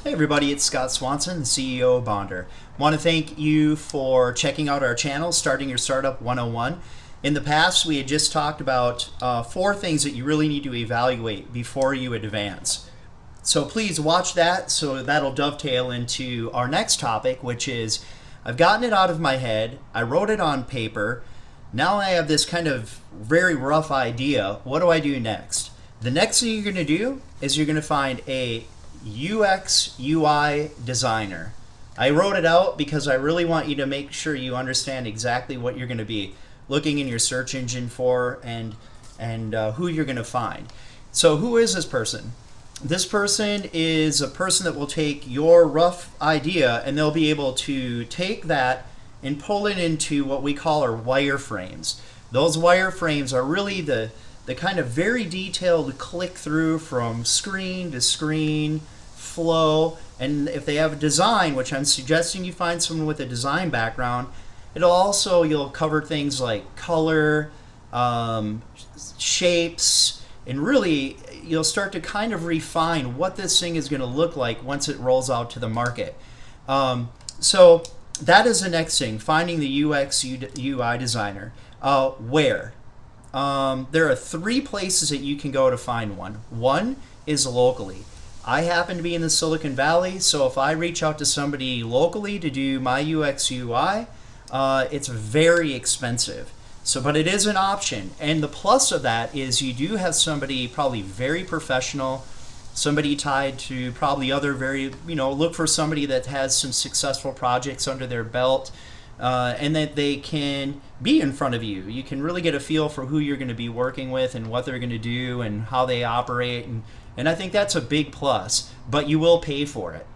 Hey everybody, it's Scott Swanson, the CEO of Bonder. Want to thank you for checking out our channel, Starting Your Startup 101. In the past, we had just talked about 4 things that you really need to evaluate before you advance. So please watch that, so that'll dovetail into our next topic, which is I've gotten it out of my head, I wrote it on paper, now I have this kind of very rough idea. What do I do next? The next thing you're going to do is you're going to find a UX UI designer. I wrote it out because I really want you to make sure you understand exactly what you're going to be looking in your search engine for and who you're going to find. So who is this person? This person is a person that will take your rough idea and they'll be able to take that and pull it into what we call our wireframes. Those wireframes are really the kind of very detailed click through from screen to screen flow, and if they have a design, which I'm suggesting you find someone with a design background, you'll cover things like color, shapes, and really you'll start to kind of refine what this thing is going to look like once it rolls out to the market. So that is the next thing, finding the UX UI designer. Where? There are 3 places that you can go to find one. One is locally. I happen to be in the Silicon Valley, so if I reach out to somebody locally to do my UX UI, it's very expensive. But it is an option. And the plus of that is you do have somebody probably very professional, somebody tied to probably other look for somebody that has some successful projects under their belt, and that they can be in front of you. You can really get a feel for who you're going to be working with and what they're going to do and how they operate, and I think that's a big plus, but you will pay for it.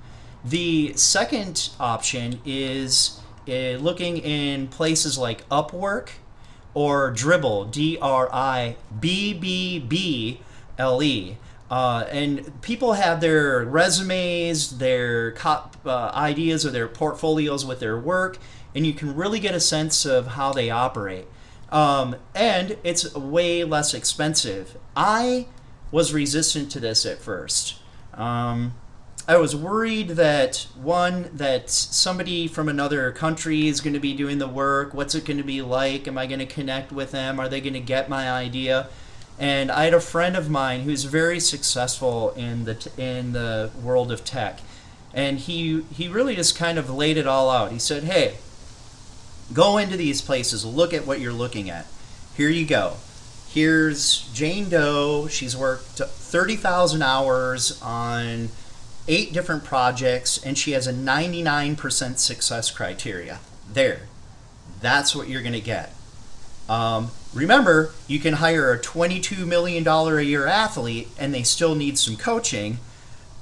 The second option is looking in places like Upwork or Dribble, D-R-I-B-B-B-L-E. And people have their resumes, their ideas or their portfolios with their work, and you can really get a sense of how they operate. And it's way less expensive. I was resistant to this at first. I was worried that somebody from another country is going to be doing the work. What's it going to be like? Am I going to connect with them? Are they going to get my idea? And I had a friend of mine who's very successful in the world of tech, and he really just kind of laid it all out. He said, "Hey, go into these places, look at what you're looking at. Here you go. Here's Jane Doe. She's worked 30,000 hours on 8 different projects, and she has a 99% success criteria. There. That's what you're going to get. Remember, you can hire a $22 million a year athlete, and they still need some coaching.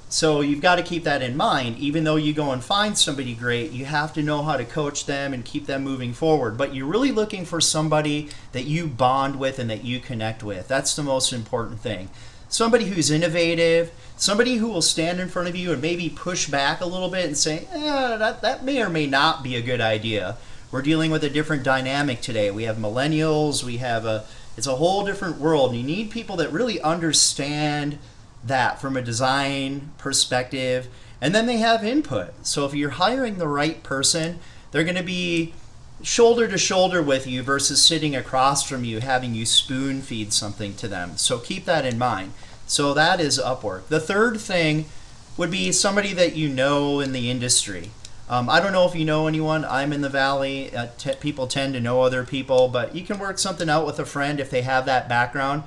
So you've got to keep that in mind. Even though you go and find somebody great, you have to know how to coach them and keep them moving forward. But you're really looking for somebody that you bond with and that you connect with. That's the most important thing. Somebody who's innovative, somebody who will stand in front of you and maybe push back a little bit and say, that may or may not be a good idea. We're dealing with a different dynamic today. We have millennials, it's a whole different world. You need people that really understand that from a design perspective, and then they have input. So if you're hiring the right person, they're going to be shoulder to shoulder with you versus sitting across from you having you spoon feed something to them. So keep that in mind. So that is Upwork. The third thing would be somebody that you know in the industry. I don't know if you know anyone. I'm in the Valley. People tend to know other people, but you can work something out with a friend if they have that background.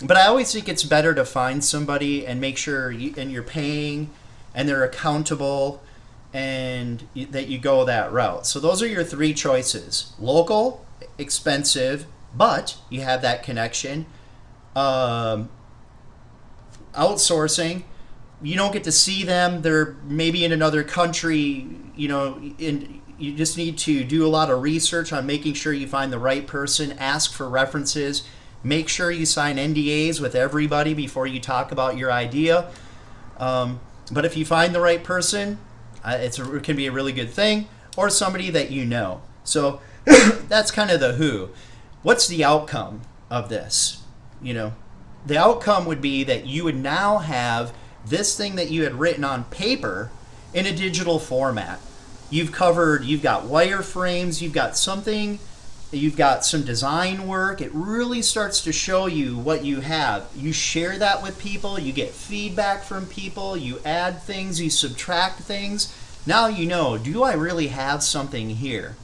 But I always think it's better to find somebody and make sure you're paying and they're accountable and that you go that route. So those are your 3 choices. Local, expensive, but you have that connection. Outsourcing, you don't get to see them. They're maybe in another country, and you just need to do a lot of research on making sure you find the right person, ask for references. Make sure you sign NDAs with everybody before you talk about your idea. But if you find the right person, it can be a really good thing, or somebody that you know. So that's kind of the who. What's the outcome of this? The outcome would be that you would now have this thing that you had written on paper in a digital format. You've got wireframes, you've got some design work. It really starts to show you what you have. You share that with people, you get feedback from people, you add things, you subtract things. Now you know, do I really have something here?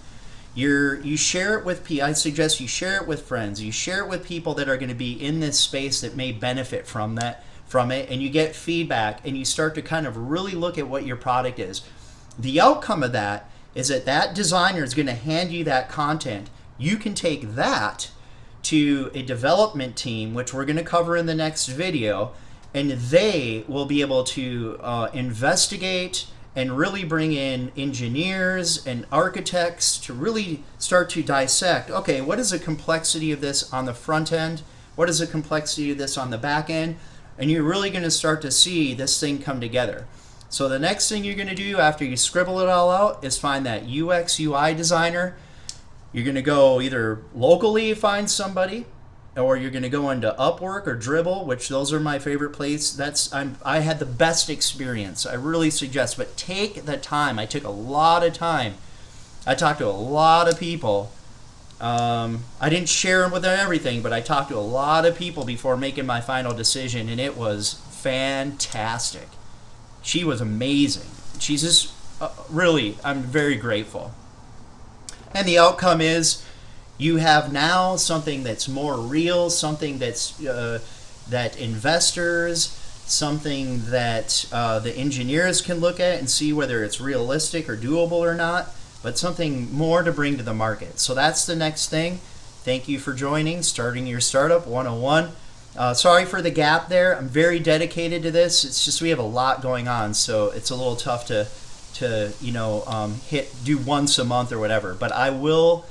You share it with people. I suggest you share it with friends. You share it with people that are going to be in this space that may benefit from it, and you get feedback, and you start to kind of really look at what your product is. The outcome of that is that designer is going to hand you that content. You can take that to a development team, which we're going to cover in the next video, and they will be able to investigate and really bring in engineers and architects to really start to dissect, okay, what is the complexity of this on the front end? What is the complexity of this on the back end? And you're really going to start to see this thing come together. So the next thing you're going to do after you scribble it all out is find that UX UI designer. You're going to go either locally find somebody, or you're going to go into Upwork or Dribble, which those are my favorite places. I had the best experience. I really suggest, but take the time. I took a lot of time. I talked to a lot of people. I didn't share with them everything, but I talked to a lot of people before making my final decision, and it was fantastic. She was amazing. She's just really, I'm very grateful. And the outcome is, you have now something that's more real, something that's that investors, something that the engineers can look at and see whether it's realistic or doable or not, but something more to bring to the market. So that's the next thing. Thank you for joining Starting Your Startup 101. Sorry for the gap there. I'm very dedicated to this. It's just we have a lot going on, so it's a little tough to do once a month or whatever. But I will